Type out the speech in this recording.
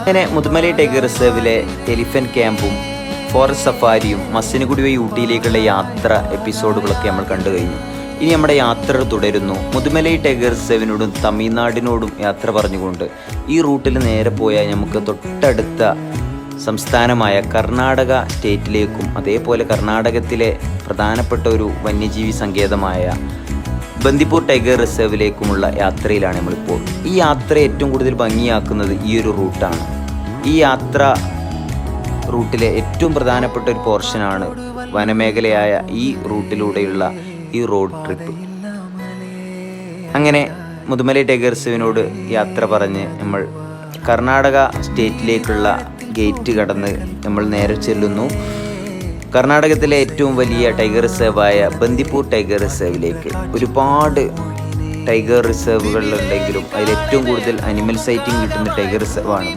അങ്ങനെ Mudumalai tiger റിസർവിലെ elephant ക്യാമ്പും forest സഫാരിയും Masinagudi വഴി ഊട്ടിയിലേക്കുള്ള യാത്ര എപ്പിസോഡുകളൊക്കെ നമ്മൾ കണ്ടു കഴിഞ്ഞു. ഇനി നമ്മുടെ യാത്ര തുടരുന്നു. മുതുമലൈ ടൈഗർ റിസർവിനോടും തമിഴ്നാടിനോടും യാത്ര പറഞ്ഞുകൊണ്ട് ഈ റൂട്ടിൽ നേരെ പോയാൽ നമുക്ക് തൊട്ടടുത്ത സംസ്ഥാനമായ കർണാടക സ്റ്റേറ്റിലേക്കും അതേപോലെ കർണാടകത്തിലെ പ്രധാനപ്പെട്ട ഒരു വന്യജീവി സങ്കേതമായ ബന്ദിപ്പൂർ ടൈഗർ റിസർവിലേക്കുമുള്ള യാത്രയിലാണ് നമ്മളിപ്പോൾ. ഈ യാത്ര ഏറ്റവും കൂടുതൽ ഭംഗിയാക്കുന്നത് ഈ ഒരു റൂട്ടാണ്. ഈ യാത്ര റൂട്ടിലെ ഏറ്റവും പ്രധാനപ്പെട്ട ഒരു പോർഷനാണ് വനമേഖലയായ ഈ റൂട്ടിലൂടെയുള്ള ഈ റോഡ് ട്രിപ്പ്. അങ്ങനെ മുതുമലൈ ടൈഗർ റിസർവിനോട് യാത്ര പറഞ്ഞ് നമ്മൾ കർണാടക സ്റ്റേറ്റിലേക്കുള്ള ഗേറ്റ് കടന്ന് നമ്മൾ നേരെ ചെല്ലുന്നു. കർണാടകത്തിലെ ഏറ്റവും വലിയ ടൈഗർ റിസർവായ ബന്ദിപ്പൂർ ടൈഗർ റിസർവിലേക്ക്. ഒരുപാട് ടൈഗർ റിസർവുകളിലുണ്ടെങ്കിലും അതിൽ ഏറ്റവും കൂടുതൽ അനിമൽ സൈറ്റിംഗ് കിട്ടുന്ന ടൈഗർ റിസർവാണ്